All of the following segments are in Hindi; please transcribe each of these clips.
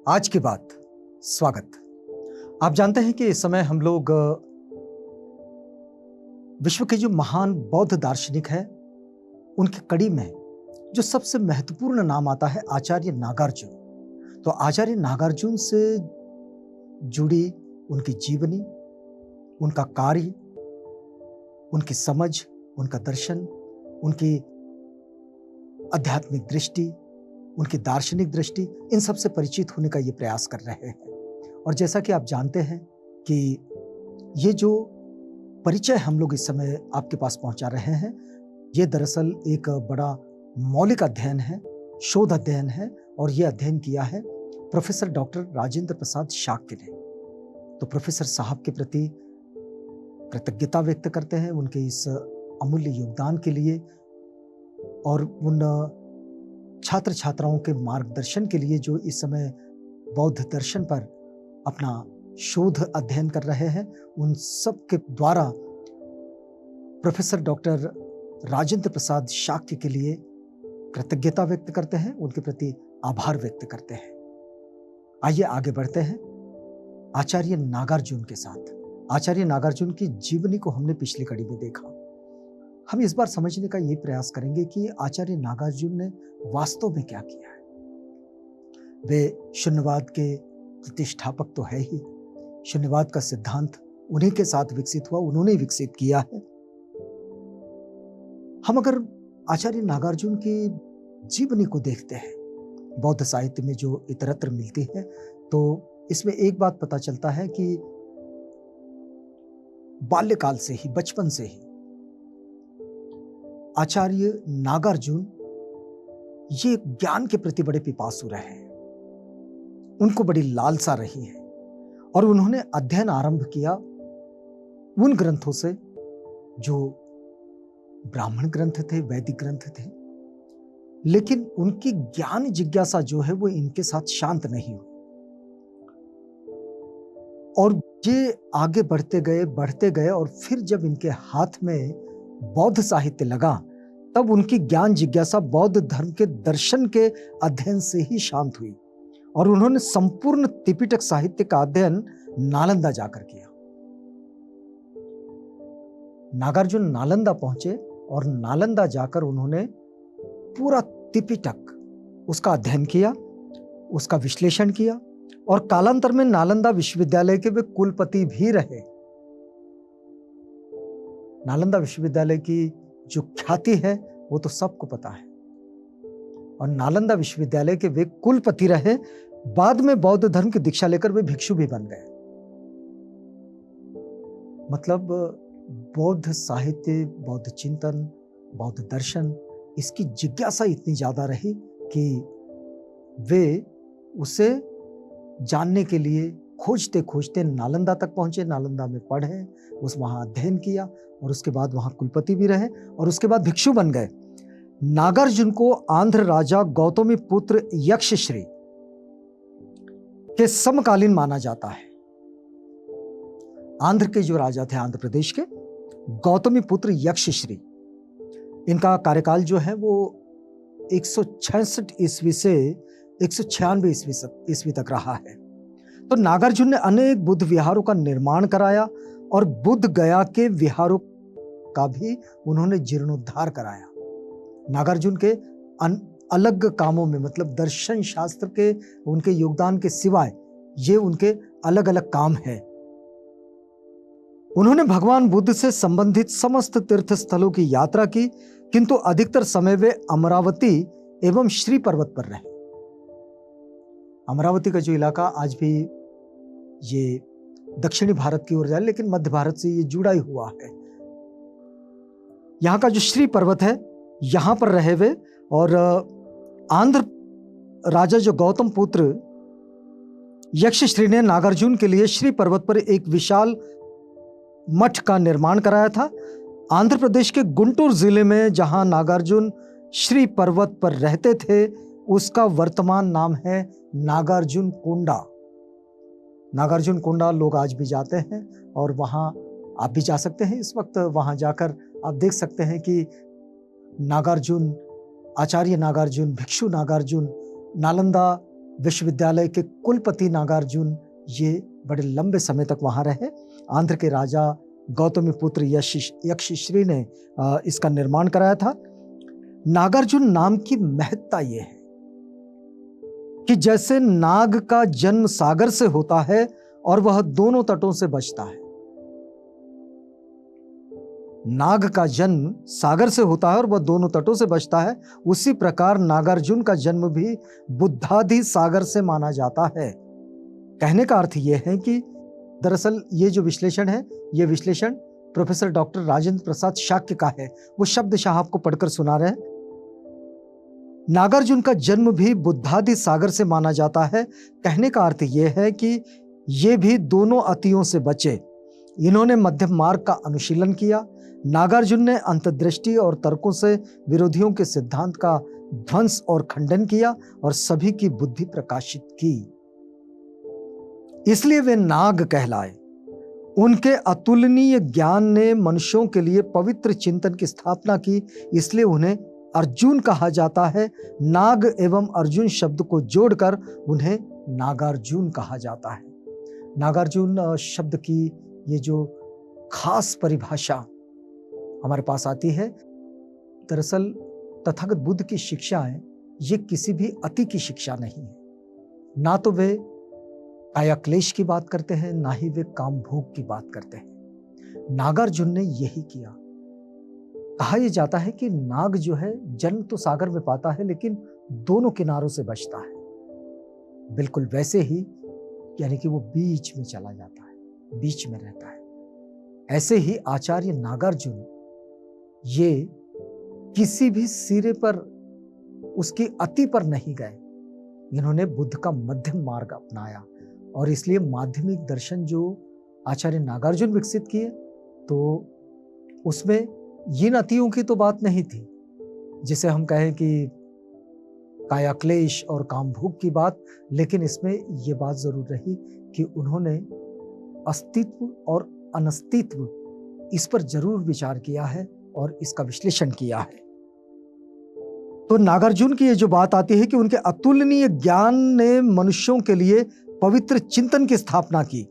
आज की बात। स्वागत। आप जानते हैं कि इस समय हम लोग विश्व के जो महान बौद्ध दार्शनिक हैं उनकी कड़ी में जो सबसे महत्वपूर्ण नाम आता है आचार्य नागार्जुन। तो आचार्य नागार्जुन से जुड़ी उनकी जीवनी, उनका कार्य, उनकी समझ, उनका दर्शन, उनकी आध्यात्मिक दृष्टि, उनकी दार्शनिक दृष्टि, इन सब से परिचित होने का ये प्रयास कर रहे हैं। और जैसा कि आप जानते हैं कि ये जो परिचय हम लोग इस समय आपके पास पहुंचा रहे हैं, ये दरअसल एक बड़ा मौलिक अध्ययन है, शोध अध्ययन है, और ये अध्ययन किया है प्रोफेसर डॉक्टर राजेंद्र प्रसाद शाक्य ने। तो प्रोफेसर साहब के प्रति कृतज्ञता व्यक्त करते हैं उनके इस अमूल्य योगदान के लिए, और उन छात्र छात्राओं के मार्गदर्शन के लिए जो इस समय बौद्ध दर्शन पर अपना शोध अध्ययन कर रहे हैं, उन सब के द्वारा प्रोफेसर डॉक्टर राजेंद्र प्रसाद शाक्य के लिए कृतज्ञता व्यक्त करते हैं, उनके प्रति आभार व्यक्त करते हैं। आइए आगे बढ़ते हैं आचार्य नागार्जुन के साथ। आचार्य नागार्जुन की जीवनी को हमने पिछली कड़ी में देखा। हम इस बार समझने का ये प्रयास करेंगे कि आचार्य नागार्जुन ने वास्तव में क्या किया है। वे शून्यवाद के प्रतिष्ठापक तो है ही, शून्यवाद का सिद्धांत उन्हीं के साथ विकसित हुआ, उन्होंने विकसित किया है। हम अगर आचार्य नागार्जुन की जीवनी को देखते हैं, बौद्ध साहित्य में जो इतरत्र मिलती है, तो इसमें एक बात पता चलता है कि बाल्यकाल से ही, बचपन से ही आचार्य नागार्जुन ये ज्ञान के प्रति बड़े पिपासु रहे हैं। उनको बड़ी लालसा रही है और उन्होंने अध्ययन आरंभ किया उन ग्रंथों से जो ब्राह्मण ग्रंथ थे, वैदिक ग्रंथ थे। लेकिन उनकी ज्ञान जिज्ञासा जो है वो इनके साथ शांत नहीं हुई, और ये आगे बढ़ते गए और फिर जब इनके हाथ में बौद्ध साहित्य लगा, तब उनकी ज्ञान जिज्ञासा बौद्ध धर्म के दर्शन के अध्ययन से ही शांत हुई, और उन्होंने संपूर्ण त्रिपिटक साहित्य का अध्ययन नालंदा जाकर किया। नागार्जुन नालंदा पहुंचे और नालंदा जाकर उन्होंने पूरा त्रिपिटक उसका अध्ययन किया, उसका विश्लेषण किया, और कालांतर में नालंदा विश्वविद्यालय के वे कुलपति भी रहे। नालंदा विश्वविद्यालय की जो ख्याति है वो तो सबको पता है, और नालंदा विश्वविद्यालय के वे कुलपति रहे। बाद में बौद्ध धर्म की दीक्षा लेकर वे भिक्षु भी बन गए। मतलब बौद्ध साहित्य, बौद्ध चिंतन, बौद्ध दर्शन, इसकी जिज्ञासा इतनी ज्यादा रही कि वे उसे जानने के लिए खोजते खोजते नालंदा तक पहुंचे, नालंदा में पढ़े, वहां अध्ययन किया, और उसके बाद वहां कुलपति भी रहे, और उसके बाद भिक्षु बन गए। नागार्जुन को आंध्र राजा गौतमी पुत्र यक्षश्री के समकालीन माना जाता है। आंध्र के जो राजा थे, आंध्र प्रदेश के गौतमी पुत्र यक्षश्री, इनका कार्यकाल जो है वो 166 ईस्वी से 196 ईस्वी तक रहा है। तो नागार्जुन ने अनेक बुद्ध विहारों का निर्माण कराया, और बुद्ध गया के विहारों का भी उन्होंने जीर्णोद्धार कराया। नागार्जुन के अलग कामों में, मतलब दर्शन शास्त्र के उनके योगदान के सिवाय, ये उनके अलग अलग काम है। उन्होंने भगवान बुद्ध से संबंधित समस्त तीर्थ स्थलों की यात्रा की, किंतु अधिकतर समय वे अमरावती एवं श्री पर्वत पर रहे। अमरावती का जो इलाका आज भी ये दक्षिणी भारत की ओर जाए, लेकिन मध्य भारत से ये जुड़ा ही हुआ है। यहाँ का जो श्री पर्वत है, यहाँ पर रहे वे। और आंध्र राजा जो गौतम पुत्र यक्षश्री ने नागार्जुन के लिए श्री पर्वत पर एक विशाल मठ का निर्माण कराया था। आंध्र प्रदेश के गुंटूर जिले में जहां नागार्जुन श्री पर्वत पर रहते थे, उसका वर्तमान नाम है नागार्जुन कोंडा। नागार्जुन कोंडा लोग आज भी जाते हैं, और वहां आप भी जा सकते हैं। इस वक्त वहां जाकर आप देख सकते हैं कि नागार्जुन, आचार्य नागार्जुन, भिक्षु नागार्जुन नालंदा विश्वविद्यालय के कुलपति नागार्जुन ये बड़े लंबे समय तक वहां रहे। आंध्र के राजा गौतमीपुत्र यक्षश्री ने इसका निर्माण कराया था। नागार्जुन नाम की महत्ता यह है कि जैसे नाग का जन्म सागर से होता है और वह दोनों तटों से बचता है, नाग का जन्म सागर से होता है और वह दोनों तटों से बचता है, उसी प्रकार नागार्जुन का जन्म भी बुद्धादि सागर से माना जाता है। कहने का अर्थ यह है कि दरअसल ये जो विश्लेषण है, ये विश्लेषण प्रोफेसर डॉक्टर राजेंद्र प्रसाद शाक्य का है। वो शब्दशः आपको पढ़कर सुना रहे हैं। नागार्जुन का जन्म भी बुद्धादि सागर से माना जाता है। कहने का अर्थ यह है कि ये भी दोनों अतियों से बचे। इन्होंने मध्यम मार्ग का अनुशीलन किया। नागार्जुन ने अंतर्दृष्टि और तर्कों से विरोधियों के सिद्धांत का ध्वंस और खंडन किया और सभी की बुद्धि प्रकाशित की, इसलिए वे नाग कहलाए। उनके अतुलनीय ज्ञान ने मनुष्यों के लिए पवित्र चिंतन की स्थापना की, इसलिए उन्हें अर्जुन कहा जाता है। नाग एवं अर्जुन शब्द को जोड़कर उन्हें नागार्जुन कहा जाता है। नागार्जुन शब्द की ये जो खास परिभाषा हमारे पास आती है, दरअसल तथागत बुद्ध की शिक्षाएं ये किसी भी अति की शिक्षा नहीं है। ना तो वे काया क्लेश की बात करते हैं, ना ही वे काम भोग की बात करते हैं। नागार्जुन ने यही किया। कहा यह जाता है कि नाग जो है जन्म तो सागर में पाता है, लेकिन दोनों किनारों से बचता है। बिल्कुल वैसे ही, यानी कि वो बीच में चला जाता है, बीच में रहता है। ऐसे ही आचार्य नागार्जुन ये किसी भी सिरे पर, उसकी अति पर नहीं गए। इन्होंने बुद्ध का मध्यम मार्ग अपनाया और इसलिए माध्यमिक दर्शन जो आचार्य नागार्जुन विकसित किए, तो उसमें इन अतियों की तो बात नहीं थी जिसे हम कहें कि काया क्लेश और काम भोग की बात, लेकिन इसमें यह बात जरूर रही कि उन्होंने अस्तित्व और अनस्तित्व इस पर जरूर विचार किया है और इसका विश्लेषण किया है। तो नागार्जुन की ये जो बात आती है कि उनके अतुलनीय ज्ञान ने मनुष्यों के लिए पवित्र चिंतन की स्थापना की,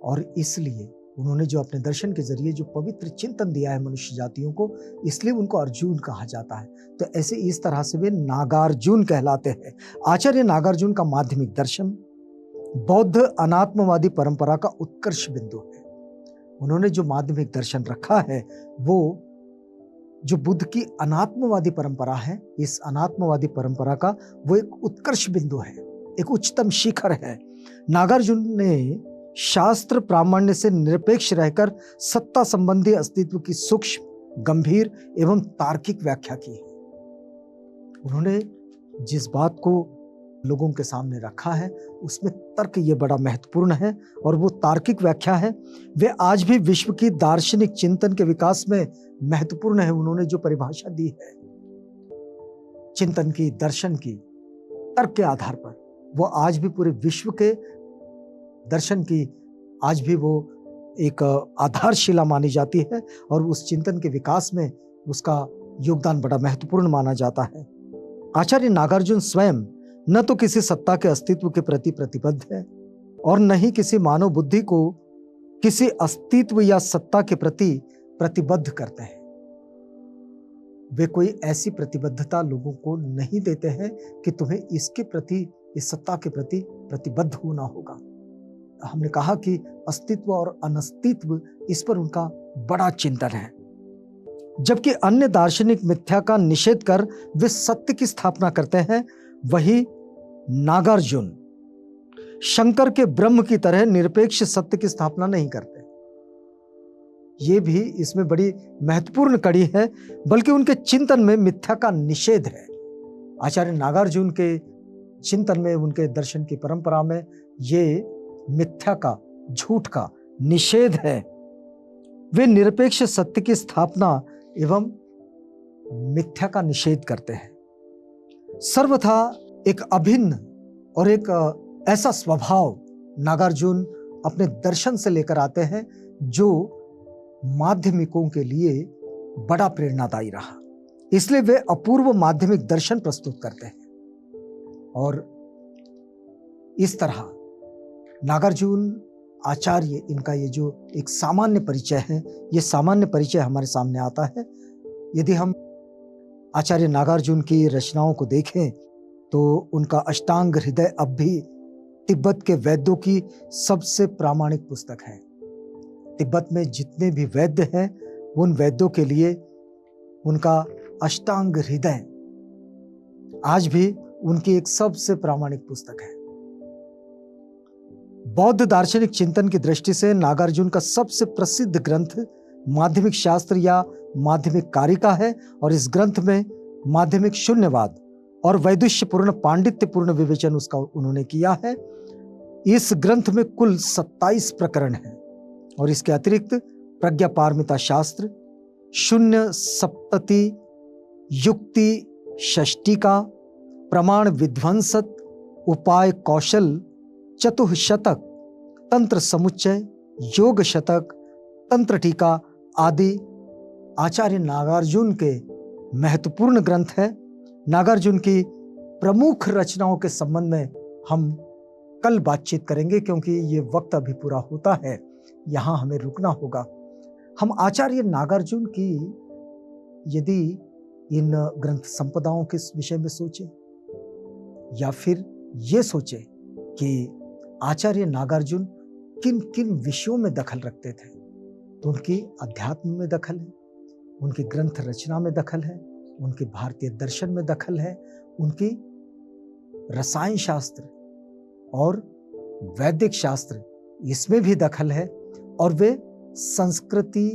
और इसलिए उन्होंने जो अपने दर्शन के जरिए जो पवित्र चिंतन दिया है मनुष्य जातियों को, इसलिए उनको अर्जुन कहा जाता है। तो ऐसे इस तरह से वे नागार्जुन कहलाते हैं। आचार्य नागार्जुन का माध्यमिक दर्शन बौद्ध अनात्मवादी परंपरा का उत्कर्ष बिंदु है। उन्होंने जो माध्यमिक दर्शन रखा है वो जो बुद्ध की अनात्मवादी परंपरा है, इस अनात्मवादी परंपरा का वो एक उत्कर्ष बिंदु है, एक उच्चतम शिखर है। नागार्जुन ने शास्त्र प्रामाण्य से निरपेक्ष रहकर सत्ता संबंधी अस्तित्व की सूक्ष्म, गंभीर एवं तार्किक व्याख्या की है। उन्होंने जिस बात को लोगों के सामने रखा है उसमें तर्क ये बड़ा महत्वपूर्ण है और वो तार्किक व्याख्या है। वे आज भी विश्व की दार्शनिक चिंतन के विकास में महत्वपूर्ण है। उन्होंने जो परिभाषा दी है चिंतन की, दर्शन की, तर्क के आधार पर, वो आज भी पूरे विश्व के दर्शन की आज भी वो एक आधारशिला मानी जाती है और उस चिंतन के विकास में उसका योगदान बड़ा महत्वपूर्ण माना जाता है। आचार्य नागार्जुन स्वयं न तो किसी सत्ता के अस्तित्व के प्रति प्रतिबद्ध है और न ही किसी मानव बुद्धि को किसी अस्तित्व या सत्ता के प्रति प्रतिबद्ध करते हैं। वे कोई ऐसी प्रतिबद्धता लोगों को नहीं देते हैं कि तुम्हें इसके प्रति, इस सत्ता के प्रति प्रतिबद्ध होना होगा। हमने कहा कि अस्तित्व और अनस्तित्व, इस पर उनका बड़ा चिंतन है। जबकि अन्य दार्शनिक मिथ्या का निषेध कर वे सत्य की स्थापना करते हैं, वही नागार्जुन शंकर के ब्रह्म की तरह निरपेक्ष सत्य की स्थापना नहीं करते। ये भी इसमें बड़ी महत्वपूर्ण कड़ी है, बल्कि उनके चिंतन में मिथ्या का निषेध है। आचार्य नागार्जुन के चिंतन में, उनके दर्शन की परंपरा में ये मिथ्या का, झूठ का निषेध है। वे निरपेक्ष सत्य की स्थापना एवं मिथ्या का निषेध करते हैं। सर्वथा एक अभिन्न और एक ऐसा स्वभाव नागार्जुन अपने दर्शन से लेकर आते हैं जो माध्यमिकों के लिए बड़ा प्रेरणादायी रहा। इसलिए वे अपूर्व माध्यमिक दर्शन प्रस्तुत करते हैं और इस तरह नागार्जुन आचार्य, इनका ये जो एक सामान्य परिचय है, ये सामान्य परिचय हमारे सामने आता है। यदि हम आचार्य नागार्जुन की रचनाओं को देखें तो उनका अष्टांग हृदय अब भी तिब्बत के वैद्यों की सबसे प्रामाणिक पुस्तक है। तिब्बत में जितने भी वैद्य हैं, उन वैद्यों के लिए उनका अष्टांग हृदय आज भी उनकी एक सबसे प्रामाणिक पुस्तक है। बौद्ध दार्शनिक चिंतन की दृष्टि से नागार्जुन का सबसे प्रसिद्ध ग्रंथ माध्यमिक शास्त्र या माध्यमिक कारिका है, और इस ग्रंथ में माध्यमिक शून्यवाद और वैदुष्यपूर्ण पांडित्यपूर्ण विवेचन उसका उन्होंने किया है। इस ग्रंथ में कुल 27 प्रकरण हैं, और इसके अतिरिक्त प्रज्ञा पारमिता शास्त्र, शून्य सप्तति, युक्ति षष्टिका, प्रमाण विध्वंसत, उपाय कौशल, चतुःशतक, तंत्र समुच्चय, योग शतक, तंत्र टीका आदि आचार्य नागार्जुन के महत्वपूर्ण ग्रंथ हैं। नागार्जुन की प्रमुख रचनाओं के संबंध में हम कल बातचीत करेंगे, क्योंकि ये वक्त अभी पूरा होता है, यहाँ हमें रुकना होगा। हम आचार्य नागार्जुन की यदि इन ग्रंथ संपदाओं के विषय में सोचें, या फिर ये सोचें कि आचार्य नागार्जुन किन किन विषयों में दखल रखते थे, तो उनकी अध्यात्म में दखल है, उनकी ग्रंथ रचना में दखल है, उनके भारतीय दर्शन में दखल है, उनकी रसायन शास्त्र और वैदिक शास्त्र इसमें भी दखल है, और वे संस्कृति,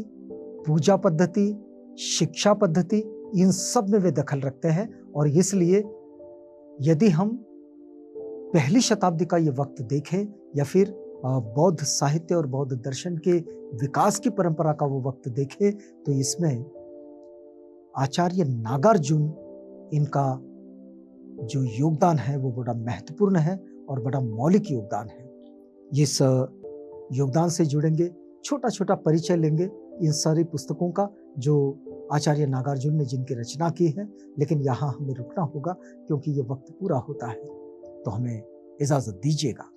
पूजा पद्धति, शिक्षा पद्धति, इन सब में वे दखल रखते हैं। और इसलिए यदि हम पहली शताब्दी का ये वक्त देखें, या फिर बौद्ध साहित्य और बौद्ध दर्शन के विकास की परंपरा का वो वक्त देखें, तो इसमें आचार्य नागार्जुन, इनका जो योगदान है वो बड़ा महत्वपूर्ण है और बड़ा मौलिक योगदान है। इस योगदान से जुड़ेंगे, छोटा छोटा परिचय लेंगे इन सारी पुस्तकों का जो आचार्य नागार्जुन ने जिनकी रचना की है। लेकिन यहाँ हमें रुकना होगा, क्योंकि ये वक्त पूरा होता है, तो हमें इजाजत दीजिएगा।